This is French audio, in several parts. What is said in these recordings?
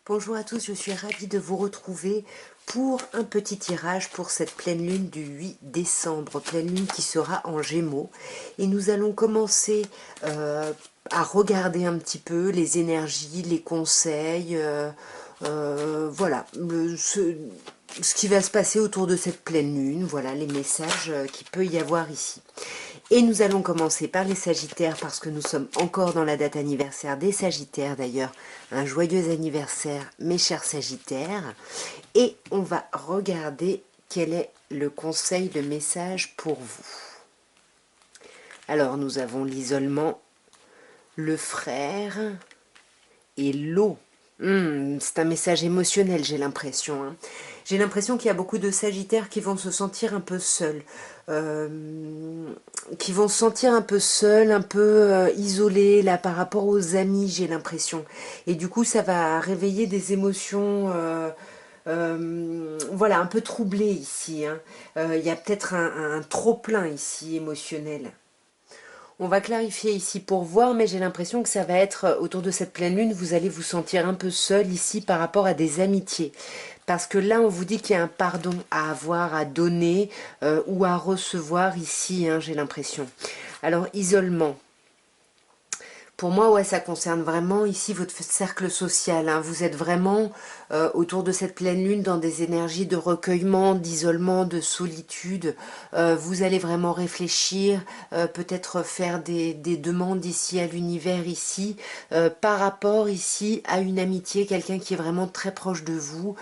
Bonjour à tous, je suis ravie de vous retrouver pour un petit tirage pour cette pleine lune du 8 décembre, pleine lune qui sera en Gémeaux. Et nous allons commencer à regarder un petit peu les énergies, les conseils, voilà, ce qui va se passer autour de cette pleine lune, voilà les messages qu'il peut y avoir ici. Et nous allons commencer par les Sagittaires parce que nous sommes encore dans la date anniversaire des Sagittaires d'ailleurs. Un joyeux anniversaire mes chers Sagittaires. Et on va regarder quel est le conseil, le message pour vous. Alors nous avons l'isolement, le frère et l'eau. C'est un message émotionnel, j'ai l'impression. J'ai l'impression qu'il y a beaucoup de Sagittaires qui vont se sentir un peu seuls. Qui vont se sentir un peu seuls, un peu isolés là par rapport aux amis, j'ai l'impression. Et du coup, ça va réveiller des émotions... voilà, un peu troublées ici. Il y a peut-être un trop-plein ici émotionnel. On va clarifier ici pour voir, mais j'ai l'impression que ça va être autour de cette pleine lune, vous allez vous sentir un peu seul ici par rapport à des amitiés. Parce que là, on vous dit qu'il y a un pardon à avoir, à donner ou à recevoir ici, j'ai l'impression. Alors, isolement. Pour moi, ouais, ça concerne vraiment ici votre cercle social. Vous êtes vraiment autour de cette pleine lune dans des énergies de recueillement, d'isolement, de solitude. Vous allez vraiment réfléchir, peut-être faire des demandes ici à l'univers ici, par rapport ici à une amitié, quelqu'un qui est vraiment très proche de vous,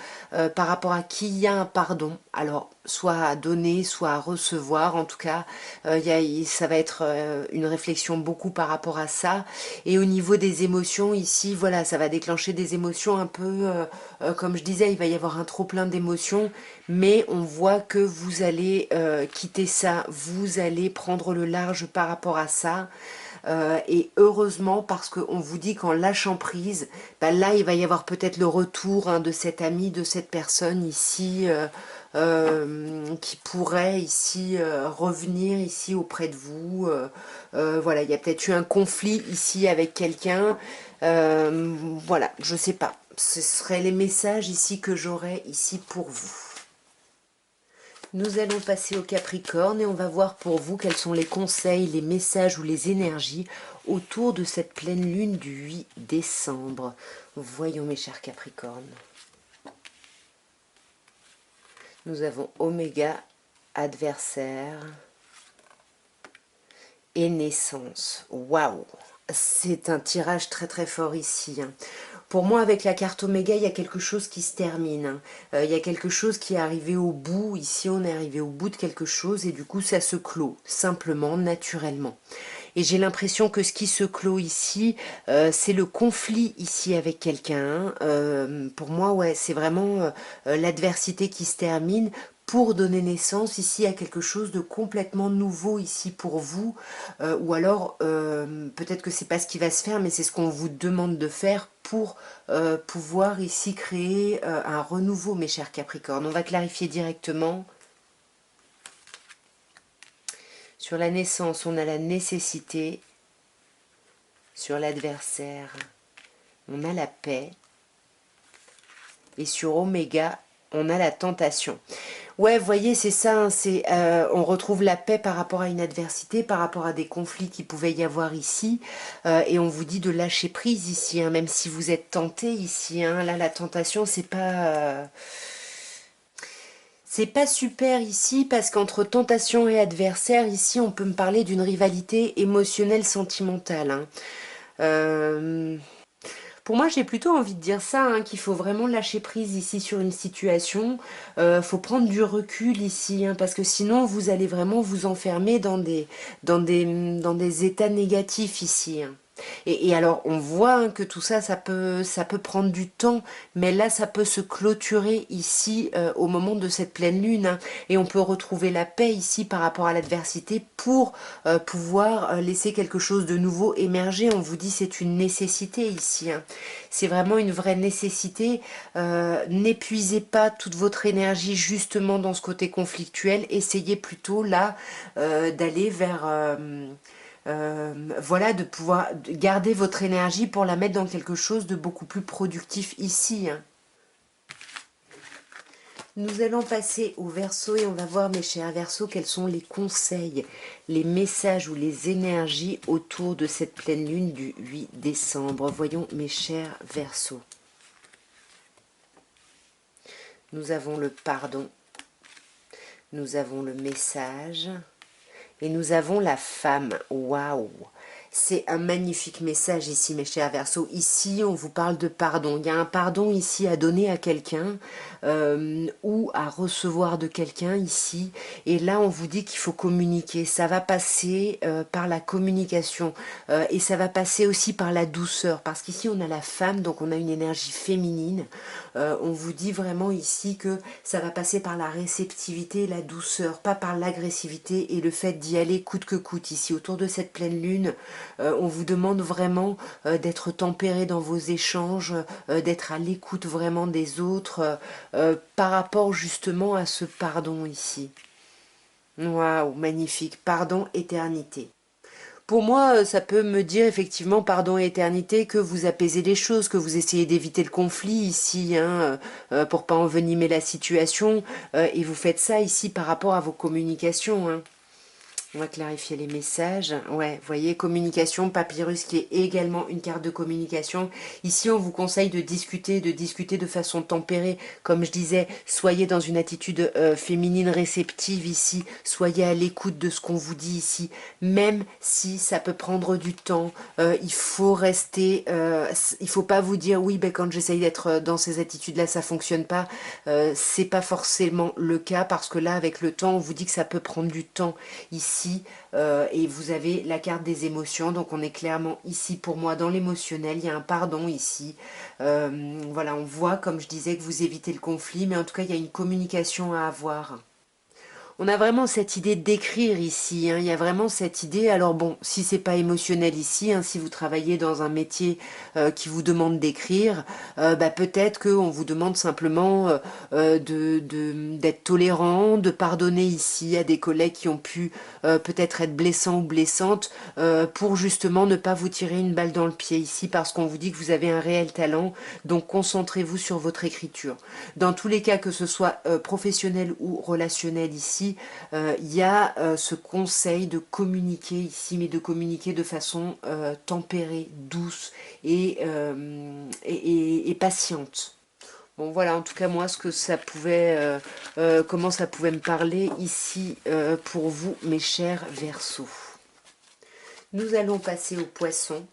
par rapport à qui il y a un pardon. Alors, soit à donner, soit à recevoir. En tout cas, ça va être une réflexion beaucoup par rapport à ça. Et au niveau des émotions, ici, voilà, ça va déclencher des émotions un peu, comme je disais, il va y avoir un trop plein d'émotions, mais on voit que vous allez quitter ça, vous allez prendre le large par rapport à ça. Et heureusement, parce qu'on vous dit qu'en lâchant prise, là il va y avoir peut-être le retour de cet ami, de cette personne ici, qui pourrait ici revenir ici auprès de vous. Voilà, il y a peut-être eu un conflit ici avec quelqu'un. Voilà, je sais pas. Ce seraient les messages ici que j'aurais ici pour vous. Nous allons passer au Capricorne et on va voir pour vous quels sont les conseils, les messages ou les énergies autour de cette pleine lune du 8 décembre. Voyons mes chers Capricornes. Nous avons Oméga, adversaire et naissance. Waouh! C'est un tirage très très fort ici. Pour moi, avec la carte Oméga, il y a quelque chose qui se termine. Il y a quelque chose qui est arrivé au bout. Ici, on est arrivé au bout de quelque chose et du coup, ça se clôt, simplement, naturellement. Et j'ai l'impression que ce qui se clôt ici, c'est le conflit ici avec quelqu'un. Pour moi, ouais, c'est vraiment l'adversité qui se termine pour donner naissance ici à quelque chose de complètement nouveau ici pour vous, ou alors peut-être que c'est pas ce qui va se faire, mais c'est ce qu'on vous demande de faire pour pouvoir ici créer un renouveau, mes chers Capricornes. On va clarifier directement. Sur la naissance, on a la nécessité. Sur l'adversaire, on a la paix. Et sur Oméga, on a la tentation. Ouais, vous voyez, c'est ça, on retrouve la paix par rapport à une adversité, par rapport à des conflits qui pouvaient y avoir ici, et on vous dit de lâcher prise ici, même si vous êtes tenté ici, là, la tentation, c'est pas super ici, parce qu'entre tentation et adversaire, ici, on peut me parler d'une rivalité émotionnelle, sentimentale. Pour moi, j'ai plutôt envie de dire ça, qu'il faut vraiment lâcher prise ici sur une situation. Faut prendre du recul ici, parce que sinon, vous allez vraiment vous enfermer dans des états négatifs ici. Et alors, on voit que tout ça, ça peut prendre du temps, mais là, ça peut se clôturer ici au moment de cette pleine lune, et on peut retrouver la paix ici par rapport à l'adversité pour pouvoir laisser quelque chose de nouveau émerger. On vous dit c'est une nécessité ici, c'est vraiment une vraie nécessité. N'épuisez pas toute votre énergie justement dans ce côté conflictuel, essayez plutôt là d'aller Voilà, de pouvoir garder votre énergie pour la mettre dans quelque chose de beaucoup plus productif ici, hein. Nous allons passer au Verseau et on va voir, mes chers Verseaux, quels sont les conseils, les messages ou les énergies autour de cette pleine lune du 8 décembre. Voyons, mes chers Verseaux. Nous avons le pardon, nous avons le message et nous avons la femme. Waouh! C'est un magnifique message ici, mes chers Verseaux. Ici, on vous parle de pardon. Il y a un pardon ici à donner à quelqu'un ou à recevoir de quelqu'un ici. Et là, on vous dit qu'il faut communiquer. Ça va passer par la communication et ça va passer aussi par la douceur. Parce qu'ici, on a la femme, donc on a une énergie féminine. On vous dit vraiment ici que ça va passer par la réceptivité et la douceur, pas par l'agressivité et le fait d'y aller coûte que coûte. Ici, autour de cette pleine lune, on vous demande vraiment d'être tempéré dans vos échanges, d'être à l'écoute vraiment des autres par rapport justement à ce pardon ici. Waouh, magnifique. Pardon, éternité. Pour moi, ça peut me dire effectivement, pardon et éternité, que vous apaisez les choses, que vous essayez d'éviter le conflit ici, hein, pour pas envenimer la situation, et vous faites ça ici par rapport à vos communications, hein. On va clarifier les messages. Ouais, vous voyez, communication, papyrus qui est également une carte de communication. Ici, on vous conseille de discuter de façon tempérée. Comme je disais, soyez dans une attitude féminine réceptive ici. Soyez à l'écoute de ce qu'on vous dit ici. Même si ça peut prendre du temps, il faut rester... il faut pas vous dire, oui, ben, quand j'essaye d'être dans ces attitudes-là, ça fonctionne pas. C'est pas forcément le cas parce que là, avec le temps, on vous dit que ça peut prendre du temps ici. Et vous avez la carte des émotions, donc on est clairement ici pour moi dans l'émotionnel, il y a un pardon ici, voilà, on voit comme je disais que vous évitez le conflit, mais en tout cas il y a une communication à avoir. On a vraiment cette idée d'écrire ici, hein. Il y a vraiment cette idée, alors bon, si c'est pas émotionnel ici, hein, si vous travaillez dans un métier qui vous demande d'écrire, bah, peut-être qu'on vous demande simplement d'être tolérant, de pardonner ici à des collègues qui ont pu peut-être être blessants ou blessantes, pour justement ne pas vous tirer une balle dans le pied ici, parce qu'on vous dit que vous avez un réel talent, donc concentrez-vous sur votre écriture. Dans tous les cas, que ce soit professionnel ou relationnel ici, il y a ce conseil de communiquer ici, mais de communiquer de façon tempérée, douce et patiente. Bon voilà, en tout cas moi ce que ça pouvait, comment ça pouvait me parler ici pour vous, mes chers Verseaux. Nous allons passer aux poissons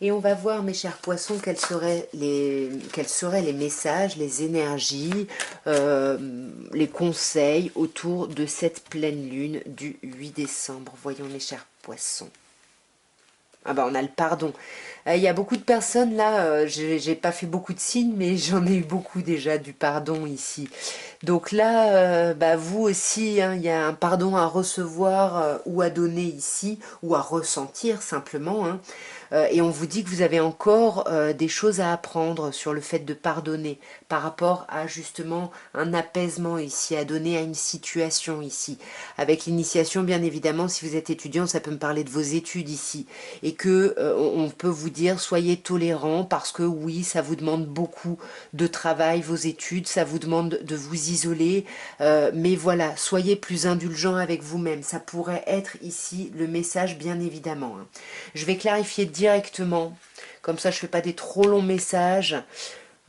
et on va voir, mes chers poissons, quels seraient les messages, les énergies, les conseils autour de cette pleine lune du 8 décembre. Voyons, mes chers poissons. Ah bah on a le pardon. Il y a beaucoup de personnes là, j'ai pas fait beaucoup de signes, mais j'en ai eu beaucoup déjà du pardon ici. Donc là, bah vous aussi, hein, il y a un pardon à recevoir ou à donner ici, ou à ressentir simplement, hein. Et on vous dit que vous avez encore des choses à apprendre sur le fait de pardonner par rapport à justement un apaisement ici, à donner à une situation ici. Avec l'initiation, bien évidemment, si vous êtes étudiant, ça peut me parler de vos études ici. Et que on peut vous dire, soyez tolérant parce que oui, ça vous demande beaucoup de travail, vos études, ça vous demande de vous isoler. Mais voilà, soyez plus indulgent avec vous-même. Ça pourrait être ici le message, bien évidemment, hein. Je vais clarifier directement, comme ça je ne fais pas des trop longs messages.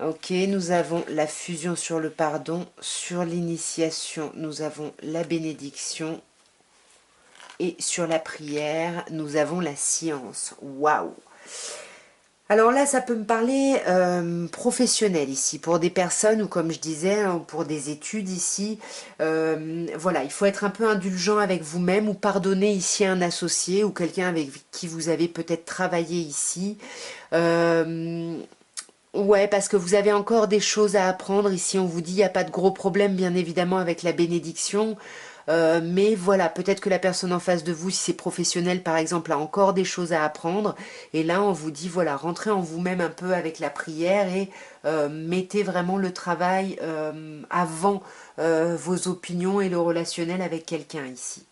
Ok, nous avons la fusion sur le pardon, sur l'initiation, nous avons la bénédiction, et sur la prière, nous avons la science. Waouh! Alors là, ça peut me parler professionnel ici, pour des personnes ou comme je disais, hein, pour des études ici. Voilà, il faut être un peu indulgent avec vous-même ou pardonner ici un associé ou quelqu'un avec qui vous avez peut-être travaillé ici. Ouais, parce que vous avez encore des choses à apprendre. Ici, on vous dit, il n'y a pas de gros problème, bien évidemment, avec la bénédiction. Mais voilà, peut-être que la personne en face de vous, si c'est professionnel par exemple, a encore des choses à apprendre. Et là, on vous dit, voilà, rentrez en vous-même un peu avec la prière et mettez vraiment le travail avant vos opinions et le relationnel avec quelqu'un ici.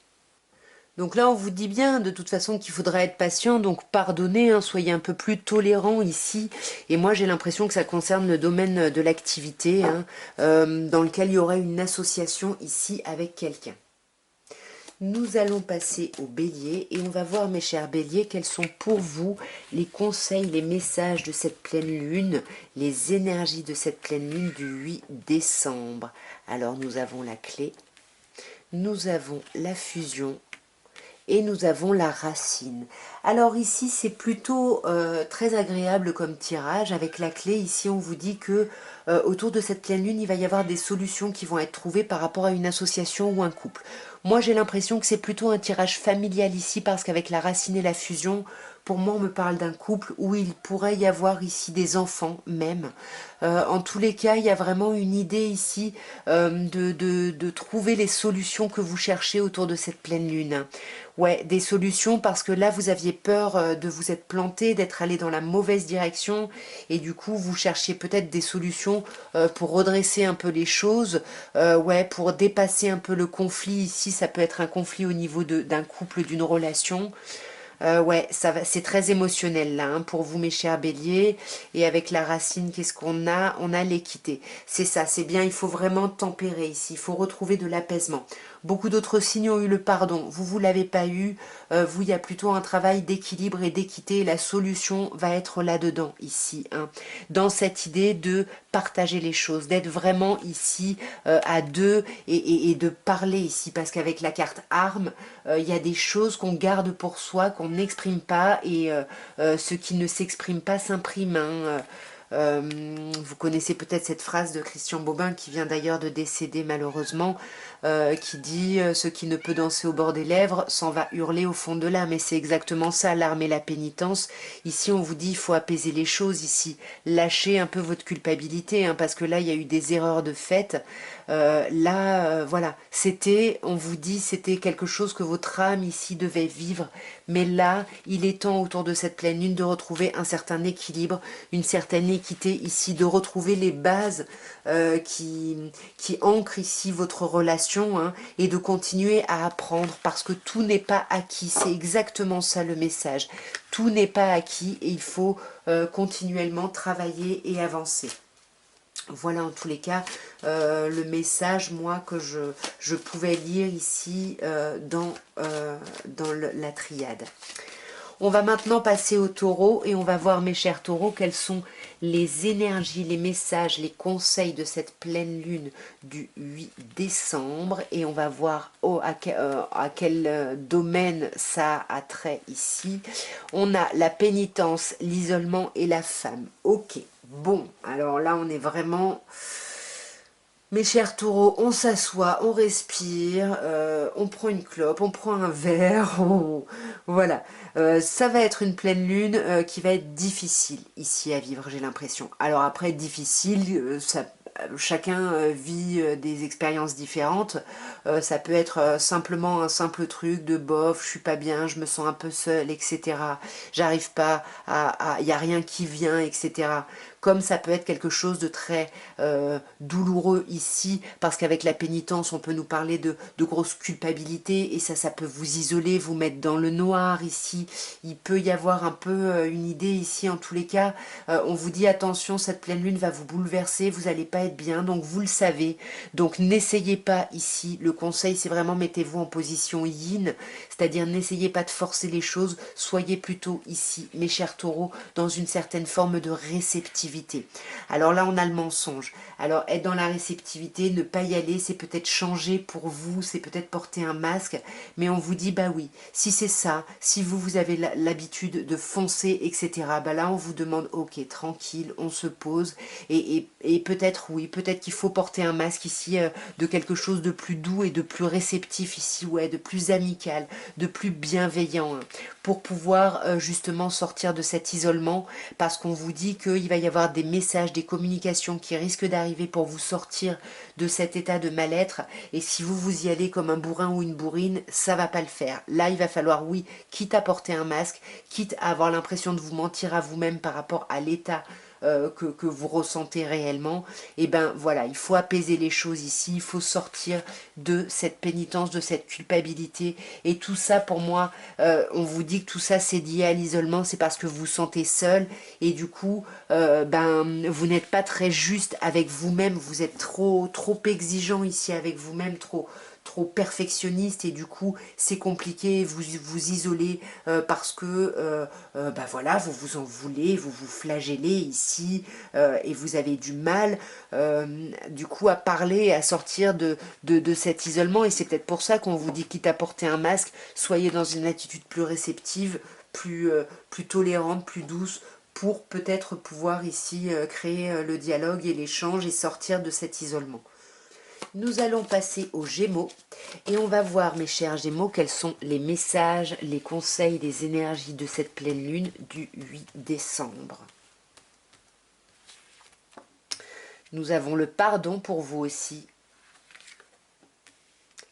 Donc là, on vous dit bien, de toute façon, qu'il faudra être patient, donc pardonnez, hein, soyez un peu plus tolérants ici. Et moi, j'ai l'impression que ça concerne le domaine de l'activité, hein, dans lequel il y aurait une association ici avec quelqu'un. Nous allons passer au bélier et on va voir, mes chers béliers, quels sont pour vous les conseils, les messages de cette pleine lune, les énergies de cette pleine lune du 8 décembre. Alors, nous avons la clé, nous avons la fusion, et nous avons la racine. Alors ici, c'est plutôt très agréable comme tirage. Avec la clé, ici, on vous dit que autour de cette pleine lune, il va y avoir des solutions qui vont être trouvées par rapport à une association ou un couple. Moi, j'ai l'impression que c'est plutôt un tirage familial ici, parce qu'avec la racine et la fusion, pour moi, on me parle d'un couple où il pourrait y avoir ici des enfants même. En tous les cas, il y a vraiment une idée ici de trouver les solutions que vous cherchez autour de cette pleine lune. Ouais, des solutions parce que là, vous aviez peur de vous être planté, d'être allé dans la mauvaise direction et du coup, vous cherchiez peut-être des solutions pour redresser un peu les choses, ouais, pour dépasser un peu le conflit. Ici, ça peut être un conflit au niveau d'un couple, d'une relation. Ouais, ça va, c'est très émotionnel là, hein, pour vous mes chers béliers. Et avec la racine, qu'est-ce qu'on a? On a l'équité. C'est ça, c'est bien, il faut vraiment tempérer ici, il faut retrouver de l'apaisement. Beaucoup d'autres signes ont eu le pardon, vous l'avez pas eu. Vous, il y a plutôt un travail d'équilibre et d'équité. La solution va être là-dedans, ici, hein, dans cette idée de partager les choses, d'être vraiment ici à deux et de parler ici, parce qu'avec la carte arme, il y a des choses qu'on garde pour soi, qu'on n'exprime pas, et ce qui ne s'exprime pas s'imprime, hein. Vous connaissez peut-être cette phrase de Christian Bobin, qui vient d'ailleurs de décéder malheureusement, qui dit ce qui ne peut danser au bord des lèvres s'en va hurler au fond de l'âme. Et c'est exactement ça, l'arme et la pénitence. Ici, on vous dit, il faut apaiser les choses ici, lâcher un peu votre culpabilité, hein, parce que là, il y a eu des erreurs de fait. Voilà, c'était, on vous dit, c'était quelque chose que votre âme ici devait vivre. Mais là, il est temps autour de cette pleine lune de retrouver un certain équilibre, une certaine équité ici, de retrouver les bases qui ancrent ici votre relation, hein, et de continuer à apprendre parce que tout n'est pas acquis. C'est exactement ça le message. Tout n'est pas acquis et il faut continuellement travailler et avancer. Voilà en tous les cas le message, moi, que je pouvais lire ici dans la triade. On va maintenant passer au taureau et on va voir, mes chers taureaux, quelles sont les énergies, les messages, les conseils de cette pleine lune du 8 décembre. Et on va voir à quel domaine ça a trait ici. On a la pénitence, l'isolement et la femme. Ok, bon, alors là on est vraiment... Mes chers taureaux, on s'assoit, on respire, on prend une clope, on prend un verre, voilà. Ça va être une pleine lune qui va être difficile ici à vivre, j'ai l'impression. Alors après, difficile, chacun vit des expériences différentes. Ça peut être simplement un simple truc de bof, je suis pas bien, je me sens un peu seule, etc. J'arrive pas y a rien qui vient, etc. Comme ça peut être quelque chose de très douloureux ici, parce qu'avec la pénitence, on peut nous parler de grosses culpabilités, et ça peut vous isoler, vous mettre dans le noir ici. Il peut y avoir un peu une idée ici, en tous les cas. On vous dit attention, cette pleine lune va vous bouleverser, vous n'allez pas être bien, donc vous le savez. Donc n'essayez pas ici. Le conseil, c'est vraiment mettez-vous en position yin, c'est-à-dire n'essayez pas de forcer les choses, soyez plutôt ici, mes chers taureaux, dans une certaine forme de réceptivité. Alors là, on a le mensonge. Alors, être dans la réceptivité, ne pas y aller, c'est peut-être changer pour vous, c'est peut-être porter un masque, mais on vous dit, bah oui, si c'est ça, si vous avez l'habitude de foncer, etc., bah là, on vous demande, ok, tranquille, on se pose, et peut-être, oui, peut-être qu'il faut porter un masque ici, de quelque chose de plus doux et de plus réceptif ici, ouais, de plus amical, de plus bienveillant, hein, pour pouvoir justement sortir de cet isolement, parce qu'on vous dit qu'il va y avoir des messages, des communications qui risquent d'arriver pour vous sortir de cet état de mal-être, et si vous y allez comme un bourrin ou une bourrine, ça va pas le faire. Là, il va falloir, oui, quitte à porter un masque, quitte à avoir l'impression de vous mentir à vous-même par rapport à l'état que vous ressentez réellement, et ben voilà, il faut apaiser les choses ici, il faut sortir de cette pénitence, de cette culpabilité, et tout ça pour moi, on vous dit que tout ça c'est lié à l'isolement, c'est parce que vous vous sentez seul, et du coup, ben vous n'êtes pas très juste avec vous-même, vous êtes trop exigeant ici avec vous-même, trop perfectionniste, et du coup c'est compliqué, vous vous isolez parce que bah voilà, vous vous en voulez, vous vous flagellez ici, et vous avez du mal du coup à parler, à sortir de cet isolement, et c'est peut-être pour ça qu'on vous dit quitte à porter un masque, soyez dans une attitude plus réceptive, plus tolérante, plus douce, pour peut-être pouvoir ici créer le dialogue et l'échange et sortir de cet isolement. Nous allons passer aux Gémeaux et on va voir, mes chers Gémeaux, quels sont les messages, les conseils, les énergies de cette pleine lune du 8 décembre. Nous avons le pardon pour vous aussi,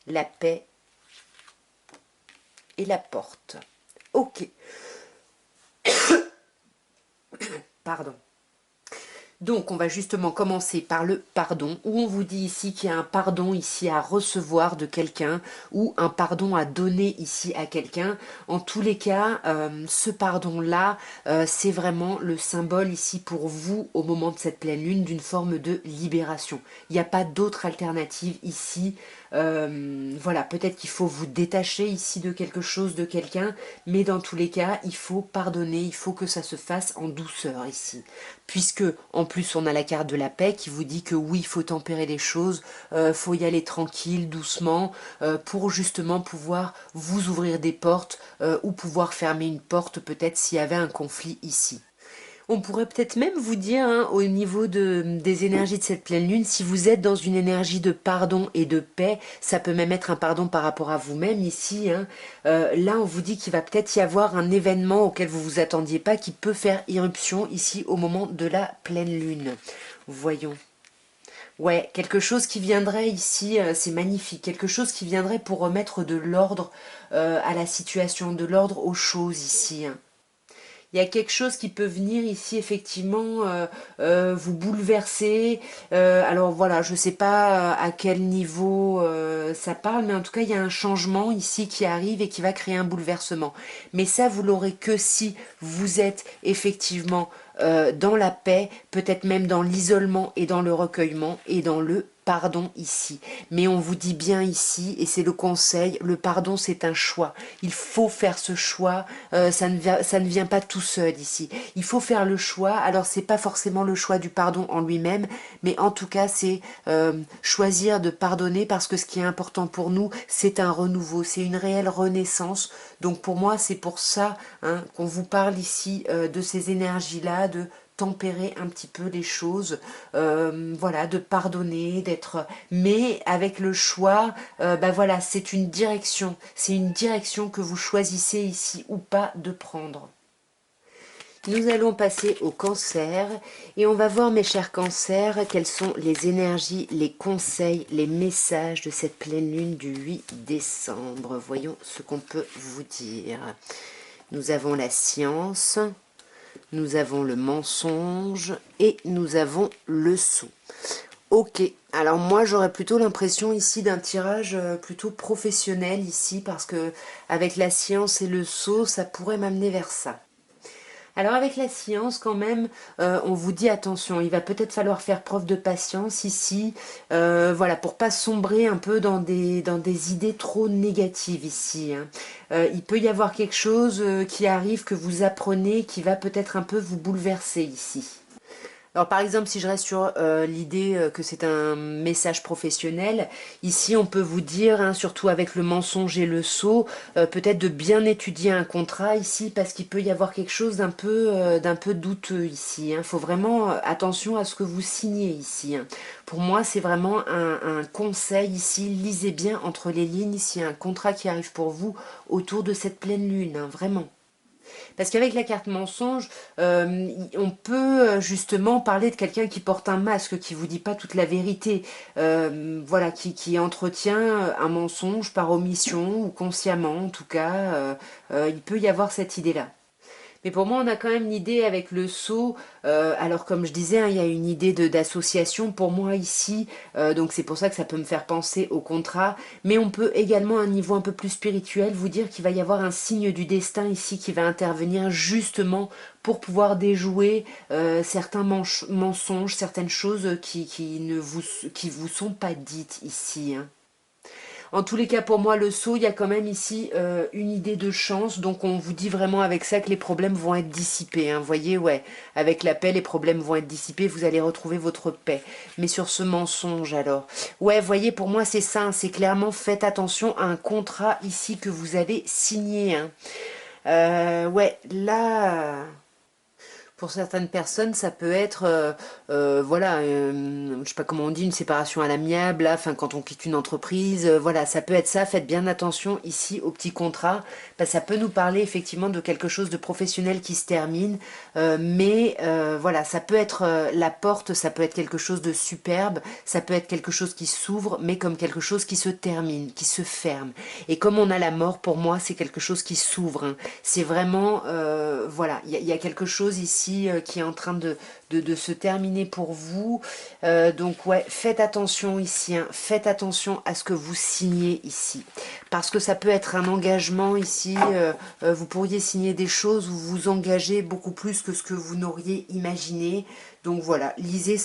la paix et la porte. Ok. Pardon. Donc, on va justement commencer par le pardon, où on vous dit ici qu'il y a un pardon ici à recevoir de quelqu'un, ou un pardon à donner ici à quelqu'un. En tous les cas, ce pardon-là, c'est vraiment le symbole ici pour vous, au moment de cette pleine lune, d'une forme de libération. Il n'y a pas d'autre alternative ici. Voilà, peut-être qu'il faut vous détacher ici de quelque chose, de quelqu'un, mais dans tous les cas, il faut pardonner, il faut que ça se fasse en douceur ici. Puisque, en plus, on a la carte de la paix qui vous dit que oui, il faut tempérer les choses, faut y aller tranquille, doucement, pour justement pouvoir vous ouvrir des portes, ou pouvoir fermer une porte peut-être s'il y avait un conflit ici. On pourrait peut-être même vous dire, hein, au niveau des énergies de cette pleine lune, si vous êtes dans une énergie de pardon et de paix, ça peut même être un pardon par rapport à vous-même ici. Hein. Là, on vous dit qu'il va peut-être y avoir un événement auquel vous vous attendiez pas qui peut faire irruption ici au moment de la pleine lune. Voyons. Ouais, quelque chose qui viendrait ici, c'est magnifique, quelque chose qui viendrait pour remettre de l'ordre à la situation, de l'ordre aux choses ici. Hein. Il y a quelque chose qui peut venir ici effectivement vous bouleverser. Alors voilà, je ne sais pas à quel niveau ça parle, mais en tout cas il y a un changement ici qui arrive et qui va créer un bouleversement. Mais ça, vous l'aurez que si vous êtes effectivement dans la paix, peut-être même dans l'isolement et dans le recueillement et dans le pardon ici. Mais on vous dit bien ici, et c'est le conseil, le pardon c'est un choix. Il faut faire ce choix, ça ne vient pas tout seul ici. Il faut faire le choix, alors c'est pas forcément le choix du pardon en lui-même, mais en tout cas c'est choisir de pardonner parce que ce qui est important pour nous, c'est un renouveau, c'est une réelle renaissance. Donc pour moi c'est pour ça hein, qu'on vous parle ici de ces énergies-là, de tempérer un petit peu les choses, voilà, de pardonner, d'être, mais avec le choix, bah voilà, c'est une direction que vous choisissez ici ou pas de prendre. Nous allons passer au cancer et on va voir, mes chers cancers, quelles sont les énergies, les conseils, les messages de cette pleine lune du 8 décembre. Voyons ce qu'on peut vous dire. Nous avons la science, nous avons le mensonge et nous avons le sou. Ok, alors moi j'aurais plutôt l'impression ici d'un tirage plutôt professionnel ici parce que avec la science et le sceau, ça pourrait m'amener vers ça. Alors avec la science quand même, on vous dit attention, il va peut-être falloir faire preuve de patience ici, voilà, pour pas sombrer un peu dans des idées trop négatives ici. Hein. Il peut y avoir quelque chose qui arrive, que vous apprenez, qui va peut-être un peu vous bouleverser ici. Alors par exemple, si je reste sur l'idée que c'est un message professionnel, ici on peut vous dire, hein, surtout avec le mensonge et le sceau, peut-être de bien étudier un contrat ici, parce qu'il peut y avoir quelque chose d'un peu douteux ici. Il faut vraiment attention à ce que vous signez ici. Hein. Pour moi, c'est vraiment un conseil ici, lisez bien entre les lignes, s'il y a un contrat qui arrive pour vous autour de cette pleine lune, hein, vraiment. Parce qu'avec la carte mensonge, on peut justement parler de quelqu'un qui porte un masque, qui vous dit pas toute la vérité, voilà, qui entretient un mensonge par omission ou consciemment, en tout cas, il peut y avoir cette idée-là. Mais pour moi, on a quand même une idée avec le sceau. Alors, comme je disais, hein, il y a une idée d'association pour moi ici. Donc, c'est pour ça que ça peut me faire penser au contrat. Mais on peut également, à un niveau un peu plus spirituel, vous dire qu'il va y avoir un signe du destin ici qui va intervenir justement pour pouvoir déjouer certains mensonges, certaines choses qui vous sont pas dites ici, hein. En tous les cas, pour moi, le saut, il y a quand même ici une idée de chance. Donc, on vous dit vraiment avec ça que les problèmes vont être dissipés, hein. Vous voyez, ouais, avec la paix, les problèmes vont être dissipés. Vous allez retrouver votre paix. Mais sur ce mensonge, alors, ouais, voyez, pour moi, c'est ça, hein. C'est clairement, faites attention à un contrat ici que vous avez signé, hein. Ouais, là... Pour certaines personnes, ça peut être, voilà, je sais pas comment on dit, une séparation à l'amiable, là, enfin, quand on quitte une entreprise, voilà, ça peut être ça. Faites bien attention ici au petit contrat, parce que ça peut nous parler effectivement de quelque chose de professionnel qui se termine, mais voilà, ça peut être la porte, ça peut être quelque chose de superbe, ça peut être quelque chose qui s'ouvre, mais comme quelque chose qui se termine, qui se ferme. Et comme on a la mort, pour moi, c'est quelque chose qui s'ouvre, hein. C'est vraiment, voilà, il y a quelque chose ici qui est en train de se terminer pour vous. Donc ouais, faites attention ici, hein. Faites attention à ce que vous signez ici. Parce que ça peut être un engagement ici. Vous pourriez signer des choses où vous vous engagez beaucoup plus que ce que vous n'auriez imaginé. Donc voilà, lisez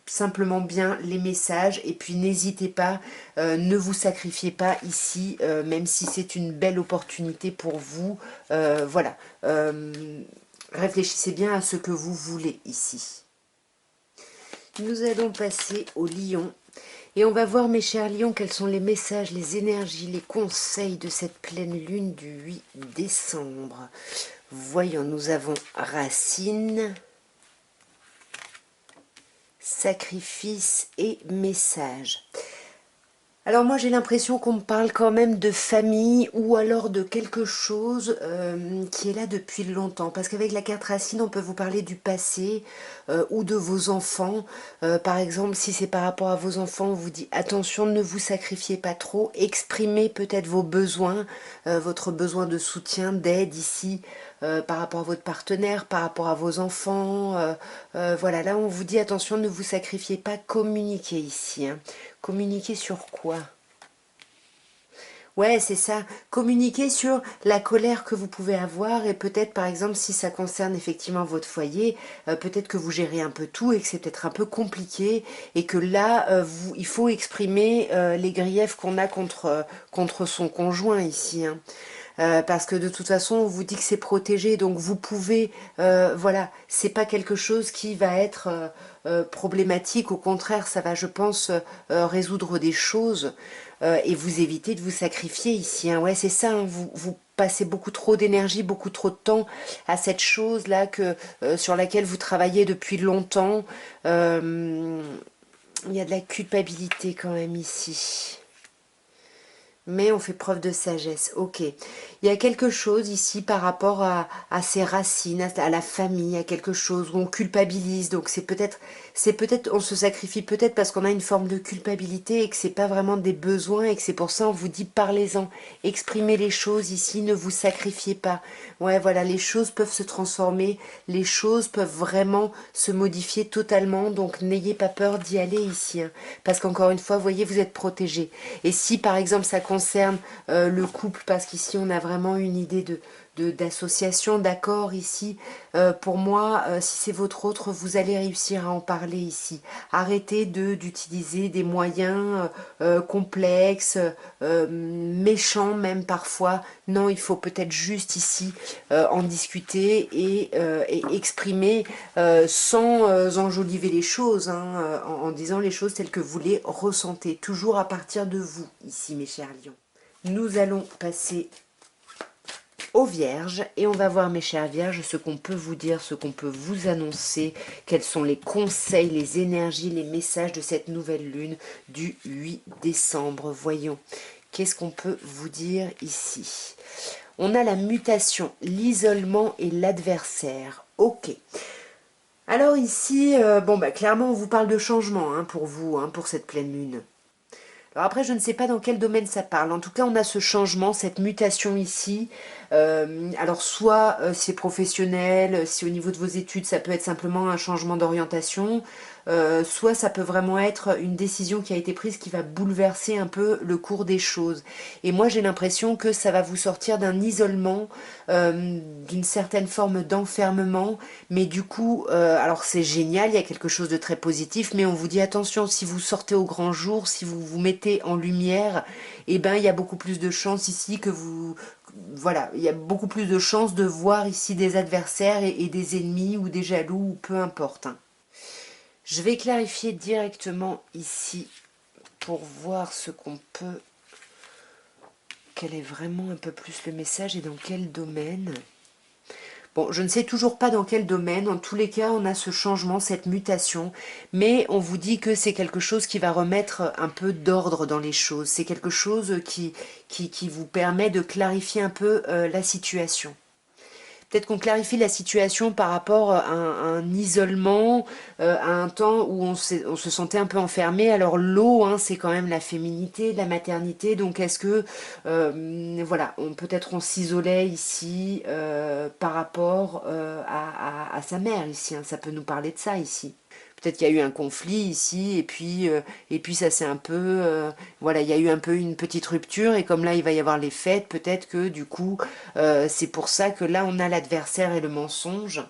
simplement bien les messages et puis n'hésitez pas, ne vous sacrifiez pas ici, même si c'est une belle opportunité pour vous. Voilà. Réfléchissez bien à ce que vous voulez ici. Nous allons passer au lion. Et on va voir, mes chers lions, quels sont les messages, les énergies, les conseils de cette pleine lune du 8 décembre. Voyons, nous avons racine, sacrifice et message. Alors moi j'ai l'impression qu'on me parle quand même de famille ou alors de quelque chose qui est là depuis longtemps. Parce qu'avec la carte racine on peut vous parler du passé ou de vos enfants. Par exemple si c'est par rapport à vos enfants on vous dit attention ne vous sacrifiez pas trop. Exprimez peut-être vos besoins, votre besoin de soutien, d'aide ici. Par rapport à votre partenaire, par rapport à vos enfants. Voilà, là on vous dit attention, ne vous sacrifiez pas, communiquez ici, hein. Communiquer sur quoi? Ouais, c'est ça. Communiquer sur la colère que vous pouvez avoir et peut-être, par exemple, si ça concerne effectivement votre foyer, peut-être que vous gérez un peu tout et que c'est peut-être un peu compliqué et que là, il faut exprimer les griefs qu'on a contre son conjoint ici, hein. Parce que de toute façon, on vous dit que c'est protégé, donc vous pouvez, voilà, c'est pas quelque chose qui va être problématique, au contraire, ça va, je pense, résoudre des choses et vous éviter de vous sacrifier ici, hein. Ouais, c'est ça, hein, vous passez beaucoup trop d'énergie, beaucoup trop de temps à cette chose-là sur laquelle vous travaillez depuis longtemps. Il y a de la culpabilité quand même ici. Mais on fait preuve de sagesse, ok. Il y a quelque chose ici par rapport à ses racines, à la famille, à quelque chose où on culpabilise. Donc c'est peut-être, on se sacrifie peut-être parce qu'on a une forme de culpabilité et que c'est pas vraiment des besoins et que c'est pour ça on vous dit parlez-en, exprimez les choses ici, ne vous sacrifiez pas. Ouais, voilà, les choses peuvent se transformer, les choses peuvent vraiment se modifier totalement. Donc n'ayez pas peur d'y aller ici, hein. Parce qu'encore une fois, vous voyez, vous êtes protégés. Et si par exemple ça concerne le couple, parce qu'ici on a vraiment une idée d'association, d'accord ici, pour moi, si c'est votre autre, vous allez réussir à en parler ici. Arrêtez d'utiliser des moyens complexes, méchants même parfois. Non, il faut peut-être juste ici en discuter et exprimer sans enjoliver les choses, hein, en disant les choses telles que vous les ressentez, toujours à partir de vous, ici mes chers lions. Nous allons passer aux vierges et on va voir mes chères vierges ce qu'on peut vous dire, ce qu'on peut vous annoncer, quels sont les conseils, les énergies, les messages de cette nouvelle lune du 8 décembre. Voyons, qu'est-ce qu'on peut vous dire ici? On a la mutation, l'isolement et l'adversaire. Ok. Alors ici, bon bah clairement on vous parle de changement, hein, pour vous, hein, pour cette pleine lune. Alors après, je ne sais pas dans quel domaine ça parle. En tout cas, on a ce changement, cette mutation ici. Alors soit c'est professionnel, si au niveau de vos études, ça peut être simplement un changement d'orientation. Soit ça peut vraiment être une décision qui a été prise qui va bouleverser un peu le cours des choses. Et moi, j'ai l'impression que ça va vous sortir d'un isolement, d'une certaine forme d'enfermement. Mais du coup, alors c'est génial, il y a quelque chose de très positif, mais on vous dit attention, si vous sortez au grand jour, si vous vous mettez en lumière, eh ben, il y a beaucoup plus de chances ici que vous... Voilà, il y a beaucoup plus de chances de voir ici des adversaires et des ennemis ou des jaloux, ou peu importe, hein. Je vais clarifier directement ici pour voir ce qu'on peut... Quel est vraiment un peu plus le message et dans quel domaine. Bon, je ne sais toujours pas dans quel domaine. En tous les cas, on a ce changement, cette mutation. Mais on vous dit que c'est quelque chose qui va remettre un peu d'ordre dans les choses. C'est quelque chose qui vous permet de clarifier un peu la situation. Peut-être qu'on clarifie la situation par rapport à un isolement, à un temps où on se sentait un peu enfermé. Alors l'eau, hein, c'est quand même la féminité, la maternité. Donc est-ce que, voilà, peut-être on s'isolait ici par rapport à sa mère ici, hein. Ça peut nous parler de ça ici. Peut-être qu'il y a eu un conflit ici et puis ça c'est un peu voilà, il y a eu un peu une petite rupture et comme là il va y avoir les fêtes, peut-être que du coup c'est pour ça que là on a l'adversaire et le mensonge.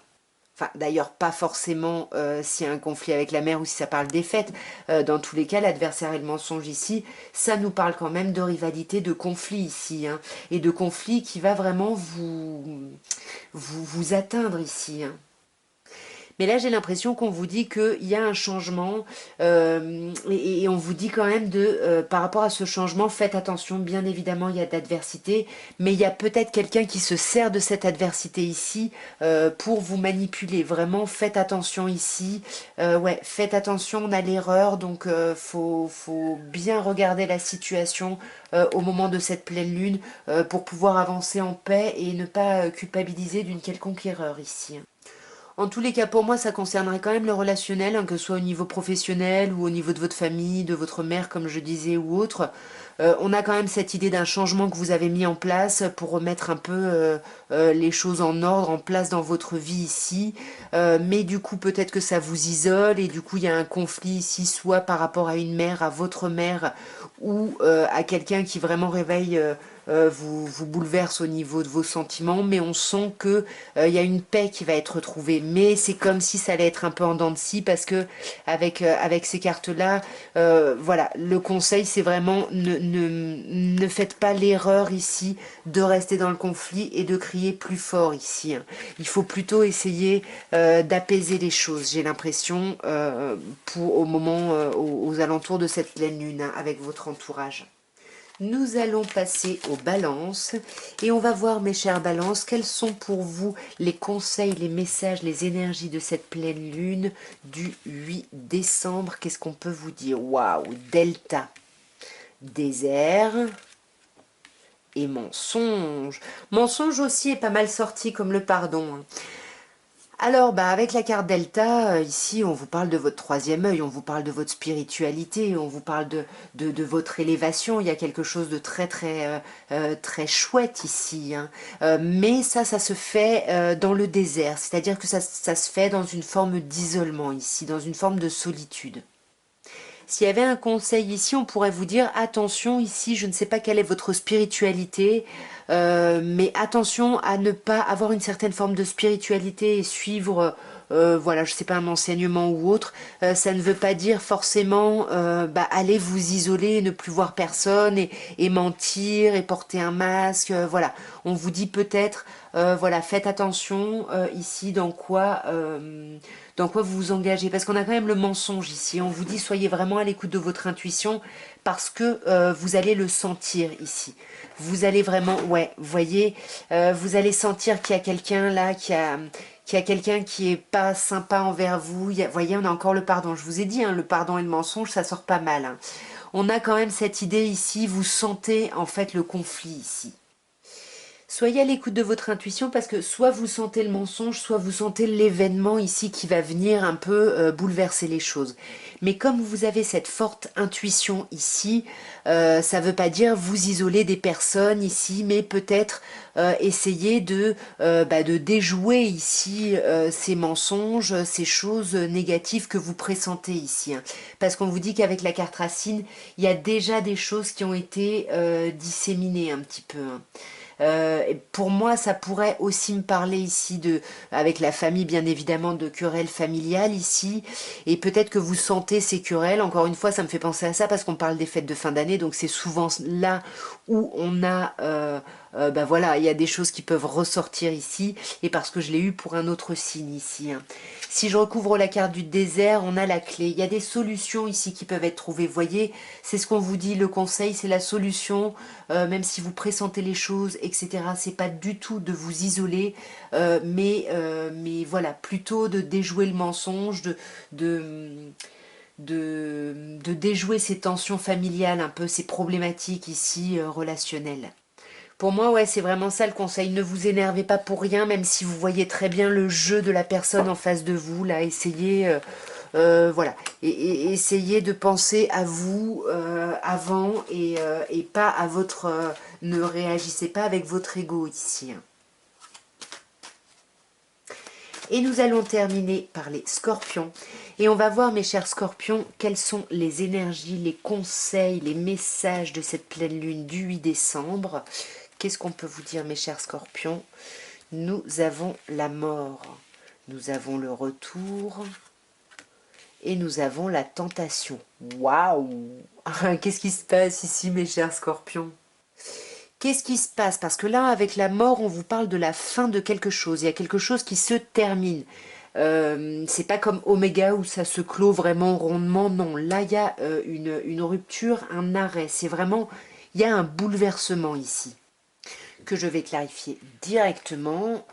Enfin, d'ailleurs, pas forcément s'il y a un conflit avec la mère ou si ça parle des fêtes. Dans tous les cas, l'adversaire et le mensonge ici, ça nous parle quand même de rivalité, de conflit ici, hein, et de conflit qui va vraiment vous atteindre ici, hein. Mais là, j'ai l'impression qu'on vous dit qu'il y a un changement et on vous dit quand même par rapport à ce changement, faites attention, bien évidemment, il y a de l'adversité, mais il y a peut-être quelqu'un qui se sert de cette adversité ici pour vous manipuler. Vraiment, faites attention ici. Ouais, faites attention, on a l'erreur, donc faut bien regarder la situation au moment de cette pleine lune pour pouvoir avancer en paix et ne pas culpabiliser d'une quelconque erreur ici. En tous les cas, pour moi, ça concernerait quand même le relationnel, hein, que ce soit au niveau professionnel ou au niveau de votre famille, de votre mère, comme je disais, ou autre. On a quand même cette idée d'un changement que vous avez mis en place pour remettre un peu les choses en ordre, en place dans votre vie ici. Mais du coup, peut-être que ça vous isole et du coup, il y a un conflit ici, soit par rapport à une mère, à votre mère, ou à quelqu'un qui vraiment réveille... vous bouleverse au niveau de vos sentiments, mais on sent que il y a une paix qui va être retrouvée. Mais c'est comme si ça allait être un peu en dents de scie parce que avec ces cartes-là, voilà, le conseil c'est vraiment ne faites pas l'erreur ici de rester dans le conflit et de crier plus fort ici, hein. Il faut plutôt essayer d'apaiser les choses, j'ai l'impression, au moment, aux alentours de cette pleine lune, hein, avec votre entourage. Nous allons passer aux balances et on va voir, mes chères balances, quels sont pour vous les conseils, les messages, les énergies de cette pleine lune du 8 décembre. Qu'est-ce qu'on peut vous dire? Waouh, Delta, désert et mensonge. Mensonge aussi est pas mal sorti comme le pardon, hein. Alors, bah, avec la carte Delta, ici, on vous parle de votre troisième œil, on vous parle de votre spiritualité, on vous parle de votre élévation. Il y a quelque chose de très chouette ici, hein. Mais ça se fait dans le désert, c'est-à-dire que ça se fait dans une forme d'isolement ici, dans une forme de solitude. S'il y avait un conseil ici, on pourrait vous dire attention ici, je ne sais pas quelle est votre spiritualité, mais attention à ne pas avoir une certaine forme de spiritualité et suivre, voilà, je sais pas, un enseignement ou autre. Ça ne veut pas dire forcément aller vous isoler, et ne plus voir personne et mentir et porter un masque. Voilà, on vous dit peut-être, voilà, faites attention ici dans quoi vous vous engagez. Parce qu'on a quand même le mensonge ici. On vous dit soyez vraiment à l'écoute de votre intuition parce que vous allez le sentir ici. Vous allez vraiment, ouais, vous voyez, vous allez sentir qu'il y a quelqu'un là qui a quelqu'un qui est pas sympa envers vous. Vous voyez, on a encore le pardon. Je vous ai dit, hein, le pardon et le mensonge, ça sort pas mal, hein. On a quand même cette idée ici, vous sentez en fait le conflit ici. Soyez à l'écoute de votre intuition parce que soit vous sentez le mensonge, soit vous sentez l'événement ici qui va venir un peu bouleverser les choses. Mais comme vous avez cette forte intuition ici, ça ne veut pas dire vous isoler des personnes ici, mais peut-être essayer de déjouer ici ces mensonges, ces choses négatives que vous pressentez ici, hein. Parce qu'on vous dit qu'avec la carte racine, il y a déjà des choses qui ont été disséminées un petit peu, hein. Pour moi, ça pourrait aussi me parler ici avec la famille, bien évidemment, de querelles familiales ici. Et peut-être que vous sentez ces querelles. Encore une fois, ça me fait penser à ça parce qu'on parle des fêtes de fin d'année. Donc c'est souvent là où on a... voilà, il y a des choses qui peuvent ressortir ici. Et parce que je l'ai eu pour un autre signe ici, hein. Si je recouvre la carte du désert, on a la clé. Il y a des solutions ici qui peuvent être trouvées. Vous voyez, c'est ce qu'on vous dit, le conseil, c'est la solution. Même si vous pressentez les choses, etc. C'est pas du tout de vous isoler, mais voilà, plutôt de déjouer le mensonge, de, de déjouer ces tensions familiales, un peu ces problématiques ici relationnelles. Pour moi, ouais, c'est vraiment ça le conseil. Ne vous énervez pas pour rien, même si vous voyez très bien le jeu de la personne en face de vous. Là, essayez, voilà, essayez de penser à vous avant et pas à votre. Ne réagissez pas avec votre ego ici, hein. Et nous allons terminer par les scorpions. Et on va voir, mes chers scorpions, quelles sont les énergies, les conseils, les messages de cette pleine lune du 8 décembre. Qu'est-ce qu'on peut vous dire, mes chers scorpions? Nous avons la mort, nous avons le retour et nous avons la tentation. Waouh! Qu'est-ce qui se passe ici, mes chers scorpions? Qu'est-ce qui se passe? Parce que là, avec la mort, on vous parle de la fin de quelque chose. Il y a quelque chose qui se termine. C'est pas comme Oméga où ça se clôt vraiment rondement. Non, là, il y a une rupture, un arrêt. C'est vraiment, il y a un bouleversement ici que je vais clarifier directement.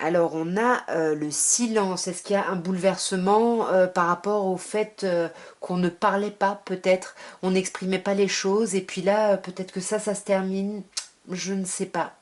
Alors, on a le silence. Est-ce qu'il y a un bouleversement par rapport au fait qu'on ne parlait pas, peut-être? On n'exprimait pas les choses. Et puis là, peut-être que ça se termine. Je ne sais pas.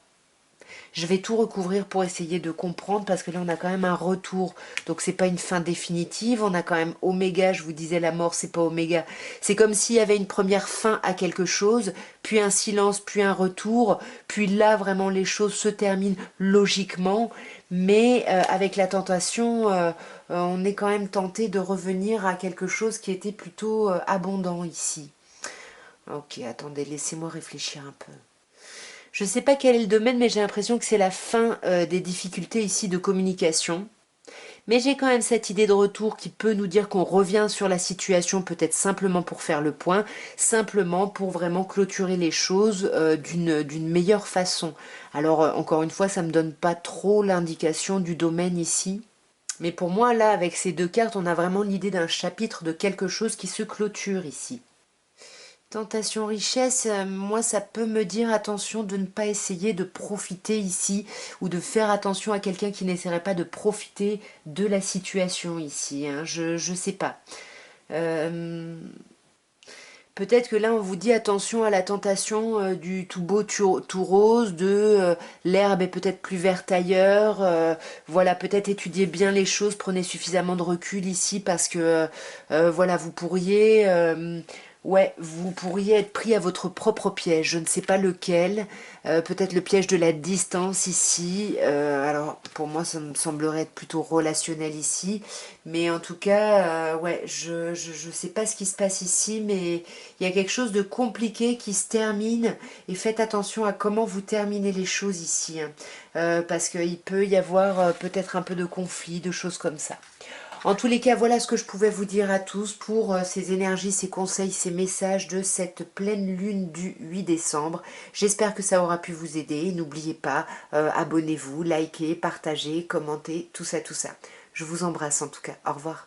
Je vais tout recouvrir pour essayer de comprendre parce que là on a quand même un retour. Donc c'est pas une fin définitive. On a quand même Oméga, je vous disais la mort c'est pas Oméga. C'est comme s'il y avait une première fin à quelque chose, puis un silence, puis un retour. Puis là vraiment les choses se terminent logiquement. Mais avec la tentation, on est quand même tenté de revenir à quelque chose qui était plutôt abondant ici. Ok, attendez, laissez-moi réfléchir un peu. Je ne sais pas quel est le domaine, mais j'ai l'impression que c'est la fin des difficultés ici de communication. Mais j'ai quand même cette idée de retour qui peut nous dire qu'on revient sur la situation, peut-être simplement pour faire le point, simplement pour vraiment clôturer les choses d'une meilleure façon. Alors, encore une fois, ça ne me donne pas trop l'indication du domaine ici. Mais pour moi, là, avec ces deux cartes, on a vraiment l'idée d'un chapitre de quelque chose qui se clôture ici. Tentation richesse, moi ça peut me dire attention de ne pas essayer de profiter ici ou de faire attention à quelqu'un qui n'essaierait pas de profiter de la situation ici, hein. Je sais pas. Peut-être que là on vous dit attention à la tentation du tout beau tout rose, de l'herbe est peut-être plus verte ailleurs, voilà, peut-être étudiez bien les choses, prenez suffisamment de recul ici parce que voilà, ouais, vous pourriez être pris à votre propre piège, je ne sais pas lequel, peut-être le piège de la distance ici, alors pour moi ça me semblerait être plutôt relationnel ici, mais en tout cas, ouais, je sais pas ce qui se passe ici, mais il y a quelque chose de compliqué qui se termine, et faites attention à comment vous terminez les choses ici, hein. Parce qu'il peut y avoir peut-être un peu de conflit, de choses comme ça. En tous les cas, voilà ce que je pouvais vous dire à tous pour ces énergies, ces conseils, ces messages de cette pleine lune du 8 décembre. J'espère que ça aura pu vous aider. N'oubliez pas, abonnez-vous, likez, partagez, commentez, tout ça, tout ça. Je vous embrasse en tout cas. Au revoir.